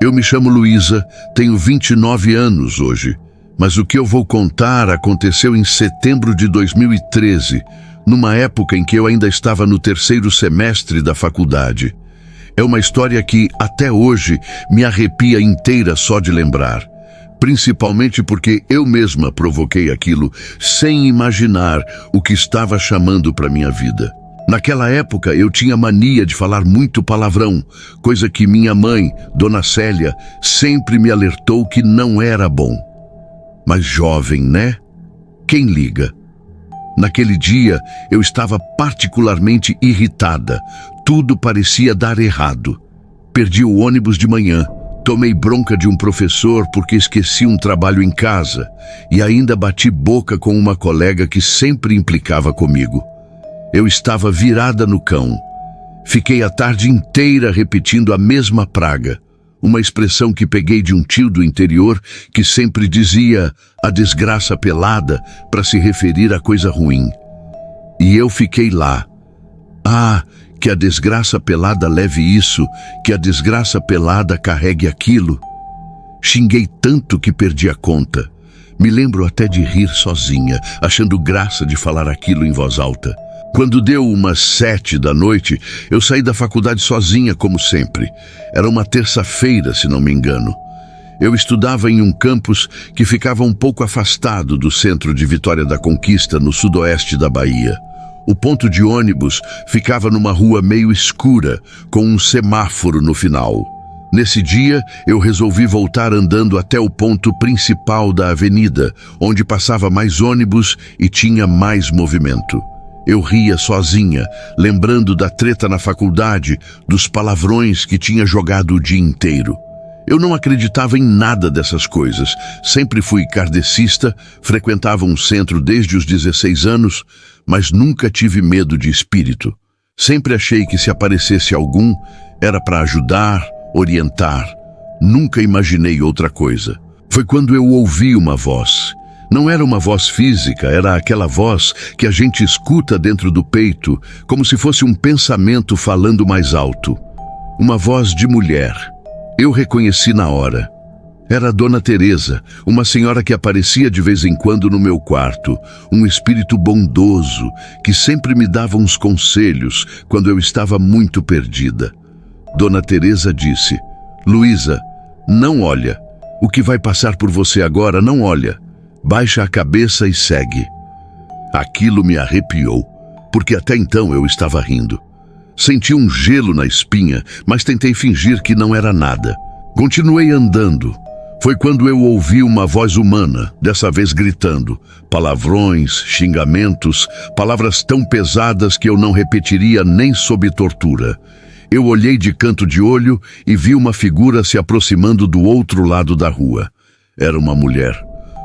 Eu me chamo Luísa, tenho 29 anos hoje, mas o que eu vou contar aconteceu em setembro de 2013, numa época em que eu ainda estava no terceiro semestre da faculdade. É uma história que, até hoje, me arrepia inteira só de lembrar. Principalmente porque eu mesma provoquei aquilo sem imaginar o que estava chamando para minha vida. Naquela época eu tinha mania de falar muito palavrão, coisa que minha mãe, Dona Célia, sempre me alertou que não era bom. Mas jovem, né? Quem liga? Naquele dia eu estava particularmente irritada. Tudo parecia dar errado. Perdi o ônibus de manhã. Tomei bronca de um professor porque esqueci um trabalho em casa e ainda bati boca com uma colega que sempre implicava comigo. Eu estava virada no cão. Fiquei a tarde inteira repetindo a mesma praga, uma expressão que peguei de um tio do interior que sempre dizia a desgraça pelada para se referir a coisa ruim. E eu fiquei lá. Ah, que a desgraça pelada leve isso, que a desgraça pelada carregue aquilo. Xinguei tanto que perdi a conta. Me lembro até de rir sozinha, achando graça de falar aquilo em voz alta. Quando deu umas 7 da noite, eu saí da faculdade sozinha, como sempre. Era uma terça-feira, se não me engano. Eu estudava em um campus que ficava um pouco afastado do centro de Vitória da Conquista, no sudoeste da Bahia. O ponto de ônibus ficava numa rua meio escura, com um semáforo no final. Nesse dia, eu resolvi voltar andando até o ponto principal da avenida, onde passava mais ônibus e tinha mais movimento. Eu ria sozinha, lembrando da treta na faculdade, dos palavrões que tinha jogado o dia inteiro. Eu não acreditava em nada dessas coisas. Sempre fui kardecista, frequentava um centro desde os 16 anos, mas nunca tive medo de espírito. Sempre achei que se aparecesse algum, era para ajudar, orientar. Nunca imaginei outra coisa. Foi quando eu ouvi uma voz. Não era uma voz física, era aquela voz que a gente escuta dentro do peito, como se fosse um pensamento falando mais alto. Uma voz de mulher. Eu reconheci na hora. Era a Dona Teresa, uma senhora que aparecia de vez em quando no meu quarto, um espírito bondoso que sempre me dava uns conselhos quando eu estava muito perdida. Dona Teresa disse: "Luísa, não olha. O que vai passar por você agora, não olha. Baixa a cabeça e segue." Aquilo me arrepiou, porque até então eu estava rindo. Senti um gelo na espinha, mas tentei fingir que não era nada. Continuei andando. Foi quando eu ouvi uma voz humana, dessa vez gritando. Palavrões, xingamentos, palavras tão pesadas que eu não repetiria nem sob tortura. Eu olhei de canto de olho e vi uma figura se aproximando do outro lado da rua. Era uma mulher.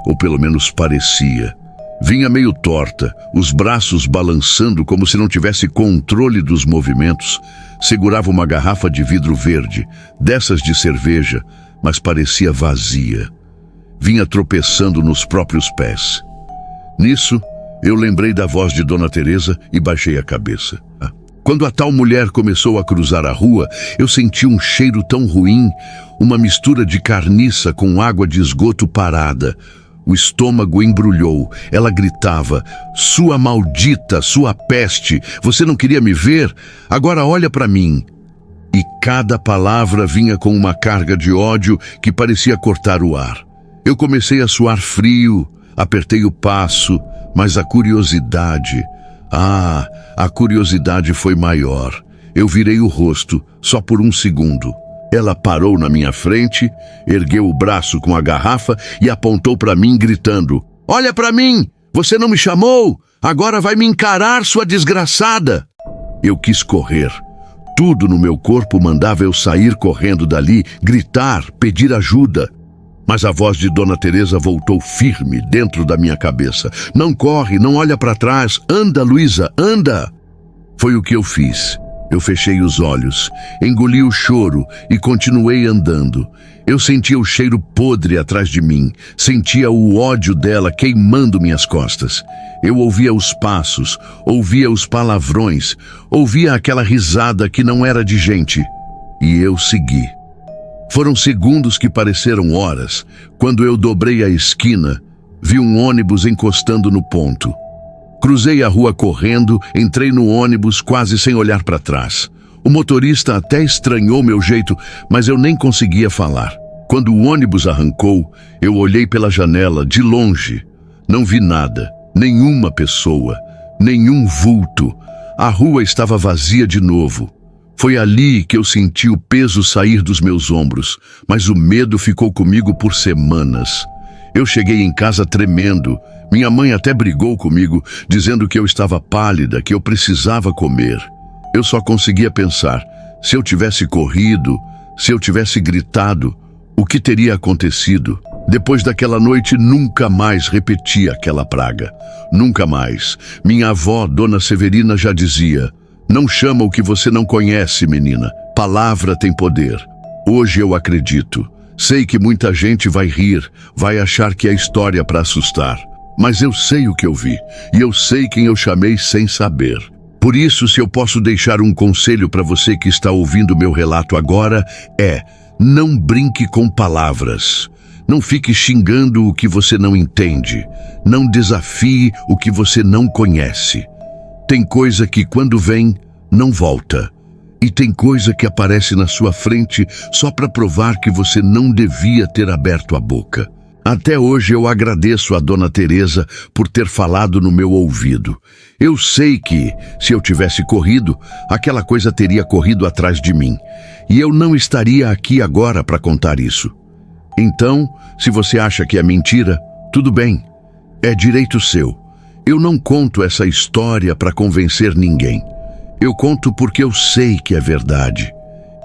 Ou pelo menos parecia. Vinha meio torta, os braços balançando como se não tivesse controle dos movimentos. Segurava uma garrafa de vidro verde, dessas de cerveja, mas parecia vazia. Vinha tropeçando nos próprios pés. Nisso, eu lembrei da voz de Dona Teresa e baixei a cabeça. Quando a tal mulher começou a cruzar a rua, eu senti um cheiro tão ruim, uma mistura de carniça com água de esgoto parada. O estômago embrulhou. Ela gritava: "Sua maldita, sua peste, você não queria me ver? Agora olha para mim." E cada palavra vinha com uma carga de ódio que parecia cortar o ar. Eu comecei a suar frio, apertei o passo, mas a curiosidade... a curiosidade foi maior. Eu virei o rosto, só por um segundo. Ela parou na minha frente, ergueu o braço com a garrafa e apontou para mim gritando: "Olha para mim! Você não me chamou? Agora vai me encarar, sua desgraçada!" Eu quis correr. Tudo no meu corpo mandava eu sair correndo dali, gritar, pedir ajuda. Mas a voz de Dona Teresa voltou firme dentro da minha cabeça. "Não corre, não olha para trás. Anda, Luísa, anda!" Foi o que eu fiz. Eu fechei os olhos, engoli o choro e continuei andando. Eu sentia o cheiro podre atrás de mim, sentia o ódio dela queimando minhas costas. Eu ouvia os passos, ouvia os palavrões, ouvia aquela risada que não era de gente. E eu segui. Foram segundos que pareceram horas. Quando eu dobrei a esquina, vi um ônibus encostando no ponto. Cruzei a rua correndo, entrei no ônibus quase sem olhar para trás. O motorista até estranhou meu jeito, mas eu nem conseguia falar. Quando o ônibus arrancou, eu olhei pela janela, de longe. Não vi nada, nenhuma pessoa, nenhum vulto. A rua estava vazia de novo. Foi ali que eu senti o peso sair dos meus ombros, mas o medo ficou comigo por semanas. Eu cheguei em casa tremendo. Minha mãe até brigou comigo, dizendo que eu estava pálida, que eu precisava comer. Eu só conseguia pensar, se eu tivesse corrido, se eu tivesse gritado, o que teria acontecido? Depois daquela noite, nunca mais repeti aquela praga. Nunca mais. Minha avó, Dona Severina, já dizia: não chama o que você não conhece, menina. Palavra tem poder. Hoje eu acredito. Sei que muita gente vai rir, vai achar que é história para assustar. Mas eu sei o que eu vi, e eu sei quem eu chamei sem saber. Por isso, se eu posso deixar um conselho para você que está ouvindo meu relato agora, não brinque com palavras. Não fique xingando o que você não entende. Não desafie o que você não conhece. Tem coisa que, quando vem, não volta. E tem coisa que aparece na sua frente só para provar que você não devia ter aberto a boca. Até hoje eu agradeço a Dona Teresa por ter falado no meu ouvido. Eu sei que, se eu tivesse corrido, aquela coisa teria corrido atrás de mim. E eu não estaria aqui agora para contar isso. Então, se você acha que é mentira, tudo bem. É direito seu. Eu não conto essa história para convencer ninguém. Eu conto porque eu sei que é verdade.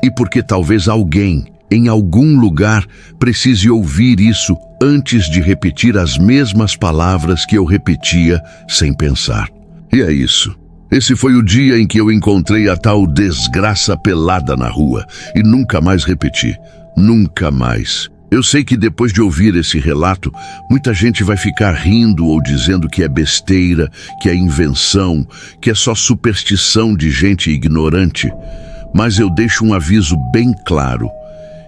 E porque talvez alguém, em algum lugar, precise ouvir isso antes de repetir as mesmas palavras que eu repetia sem pensar. E é isso. Esse foi o dia em que eu encontrei a tal desgraça pelada na rua e nunca mais repeti. Nunca mais. Eu sei que depois de ouvir esse relato, muita gente vai ficar rindo ou dizendo que é besteira, que é invenção, que é só superstição de gente ignorante. Mas eu deixo um aviso bem claro.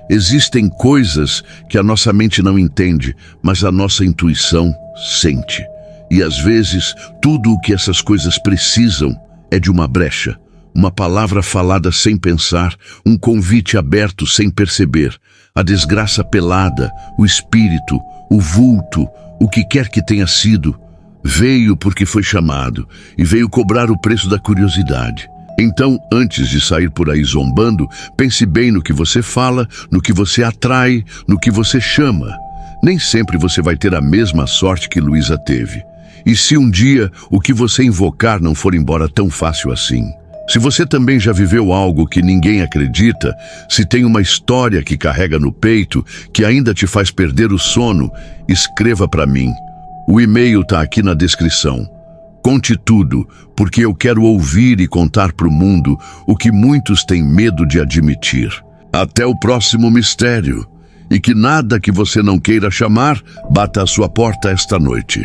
Existem coisas que a nossa mente não entende, mas a nossa intuição sente. E às vezes, tudo o que essas coisas precisam é de uma brecha, uma palavra falada sem pensar, um convite aberto sem perceber. A desgraça pelada, o espírito, o vulto, o que quer que tenha sido, veio porque foi chamado e veio cobrar o preço da curiosidade. Então, antes de sair por aí zombando, pense bem no que você fala, no que você atrai, no que você chama. Nem sempre você vai ter a mesma sorte que Luísa teve. E se um dia o que você invocar não for embora tão fácil assim? Se você também já viveu algo que ninguém acredita, se tem uma história que carrega no peito, que ainda te faz perder o sono, escreva para mim. O e-mail está aqui na descrição. Conte tudo, porque eu quero ouvir e contar para o mundo o que muitos têm medo de admitir. Até o próximo mistério. E que nada que você não queira chamar bata à sua porta esta noite.